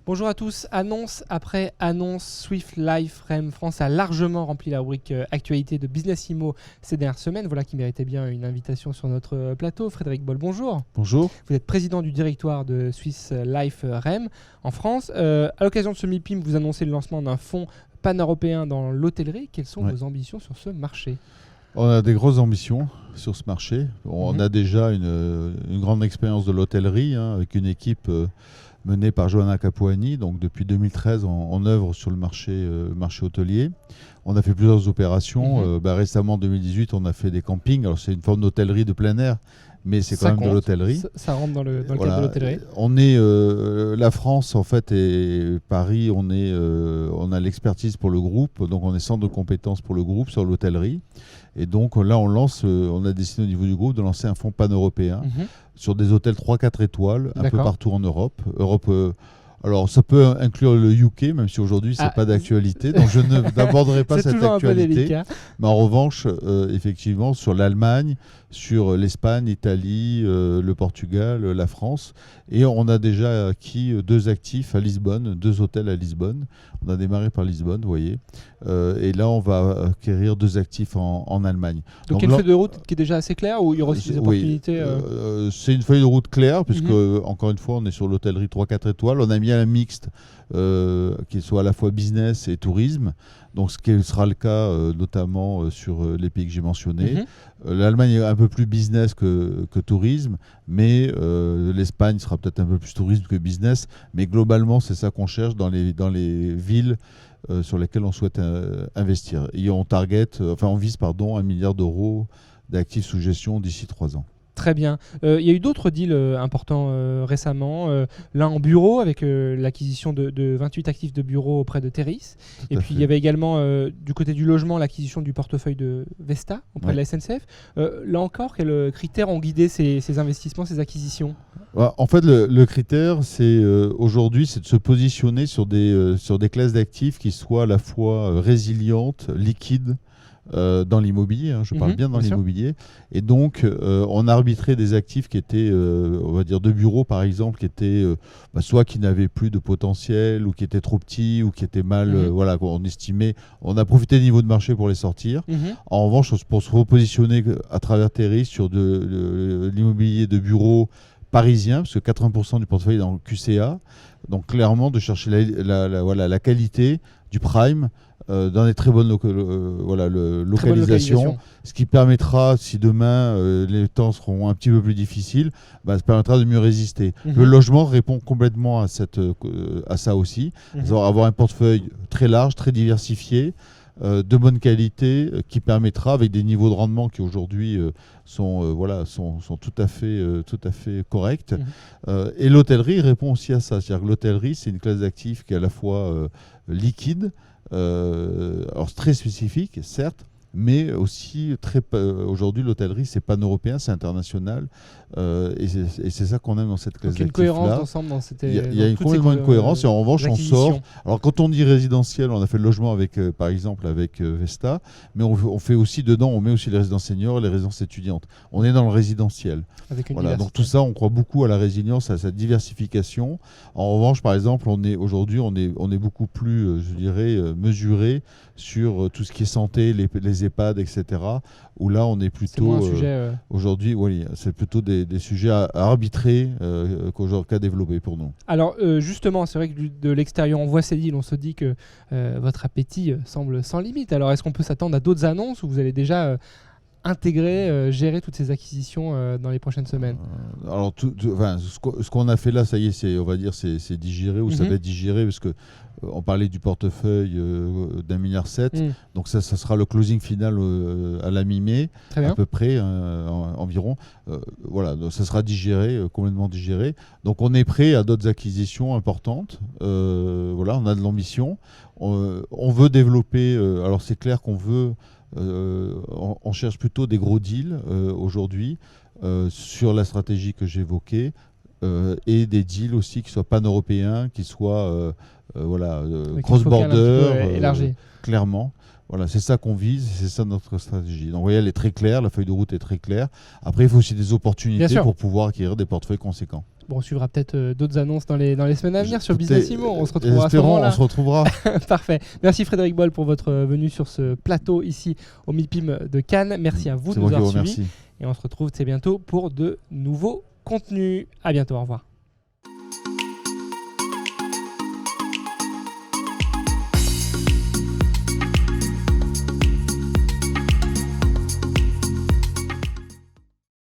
Bonjour à tous. Annonce après annonce, Swift Life REM France a largement rempli la rubrique actualité de Business Immo ces dernières semaines. Voilà qui méritait bien une invitation sur notre plateau. Frédéric Boll, bonjour. Bonjour. Vous êtes président du directoire de Swiss Life REM en France. À l'occasion de ce MIPIM, vous annoncez le lancement d'un fonds pan-européen dans l'hôtellerie. Quelles sont vos ambitions sur ce marché ? On a des grosses ambitions sur ce marché. On a déjà une grande expérience de l'hôtellerie avec une équipe menée par Johanna Capuani. Donc depuis 2013, on œuvre sur le marché hôtelier. On a fait plusieurs opérations. Récemment, en 2018, on a fait des campings. Alors c'est une forme d'hôtellerie de plein air, mais c'est quand même de l'hôtellerie. Ça rentre dans le cadre de l'hôtellerie. On est la France en fait et Paris. On a l'expertise pour le groupe, donc on est centre de compétences pour le groupe sur l'hôtellerie. Et donc là, on a décidé au niveau du groupe de lancer un fonds pan-européen sur des hôtels 3-4 étoiles un peu partout en Europe. Alors, ça peut inclure le UK, même si aujourd'hui, ce n'est pas d'actualité. Donc, je n'aborderai pas cette actualité. Mais en revanche, effectivement, sur l'Allemagne, sur l'Espagne, l'Italie, le Portugal, la France. Et on a déjà acquis 2 actifs à Lisbonne, 2 hôtels à Lisbonne. On a démarré par Lisbonne, vous voyez. Et là, on va acquérir 2 actifs en Allemagne. Donc, une feuille de route qui est déjà assez claire ou il y aura aussi des opportunités c'est une feuille de route claire, puisque, encore une fois, on est sur l'hôtellerie 3-4 étoiles. On a mis un mixte qui soit à la fois business et tourisme. Donc, ce qui sera le cas notamment sur les pays que j'ai mentionnés. L'Allemagne est un peu plus business que tourisme, mais l'Espagne sera peut-être un peu plus tourisme que business. Mais globalement, c'est ça qu'on cherche dans les villes sur lesquelles on souhaite investir. Et on vise 1 milliard d'euros d'actifs sous gestion d'ici 3 ans. Très bien. Il y a eu d'autres deals importants récemment. L'un en bureau avec l'acquisition de 28 actifs de bureaux auprès de Terris. Et puis il y avait également du côté du logement l'acquisition du portefeuille de Vesta auprès de la SNCF. Là encore, quels critères ont guidé ces investissements, ces acquisitions ? En fait, le critère, aujourd'hui, c'est de se positionner sur des classes d'actifs qui soient à la fois résilientes, liquides, dans l'immobilier, je parle bien dans l'immobilier. Et donc, on a arbitré des actifs qui étaient, on va dire, de bureaux par exemple, qui étaient soit qui n'avaient plus de potentiel, ou qui étaient trop petits, ou qui étaient mal, on estimait. On a profité des niveaux de marché pour les sortir. En revanche, pour se repositionner à travers Terris sur de l'immobilier de bureaux parisien, parce que 80% du portefeuille est dans le QCA. Donc, clairement, de chercher la qualité du prime, dans des très bonnes localisations, ce qui permettra, si demain les temps seront un petit peu plus difficiles, ça permettra de mieux résister. Le logement répond complètement à ça aussi, avoir un portefeuille très large, très diversifié, de bonne qualité, qui permettra, avec des niveaux de rendement qui aujourd'hui sont tout à fait corrects. Et l'hôtellerie répond aussi à ça. C'est-à-dire que l'hôtellerie, c'est une classe d'actifs qui est à la fois liquide, alors très spécifique, certes, mais aussi aujourd'hui l'hôtellerie c'est pan-européen, c'est international, et c'est ça qu'on aime dans cette classe d'actifs là. Il y a une cohérence d'ensemble dans cette. Il y a complètement une cohérence, et en revanche on sort. Alors quand on dit résidentiel, on a fait le logement par exemple avec Vesta, mais on fait aussi dedans, on met aussi les résidences seniors et les résidences étudiantes. On est dans le résidentiel. Donc tout ça, on croit beaucoup à la résilience, à cette diversification. En revanche, par exemple, aujourd'hui on est beaucoup plus, je dirais, mesuré sur tout ce qui est santé, les EHPAD, etc. Où là, on est plutôt aujourd'hui, c'est plutôt des sujets à arbitrer qu'à développer pour nous. Alors justement, c'est vrai que de l'extérieur, on voit ces deals, on se dit que votre appétit semble sans limite. Alors est-ce qu'on peut s'attendre à d'autres annonces où vous allez déjà intégrer, gérer toutes ces acquisitions dans les prochaines semaines? Alors, ce qu'on a fait là, ça y est, c'est digéré, ou ça va être digéré, parce que on parlait du portefeuille d'1,7 milliard. Donc ça sera le closing final à la mi-mai, à peu près, environ. Donc ça sera digéré, complètement digéré. Donc on est prêt à d'autres acquisitions importantes. On a de l'ambition. On veut développer. Alors c'est clair qu'on veut. On cherche plutôt des gros deals aujourd'hui sur la stratégie que j'évoquais, et des deals aussi qui soient pan-européens, qui soient cross-border, clairement. Voilà, c'est ça qu'on vise, c'est ça notre stratégie. Donc vous voyez, elle est très claire, la feuille de route est très claire. Après, il faut aussi des opportunités pour pouvoir acquérir des portefeuilles conséquents. Bon, on suivra peut-être d'autres annonces dans les semaines à venir sur Écoutez, Business Immo. On se retrouvera à ce moment-là. On se retrouvera. Parfait. Merci Frédéric Boll pour votre venue sur ce plateau ici au MIPIM de Cannes. Merci à vous de nous avoir suivis. Et on se retrouve très bientôt pour de nouveaux contenus. À bientôt. Au revoir.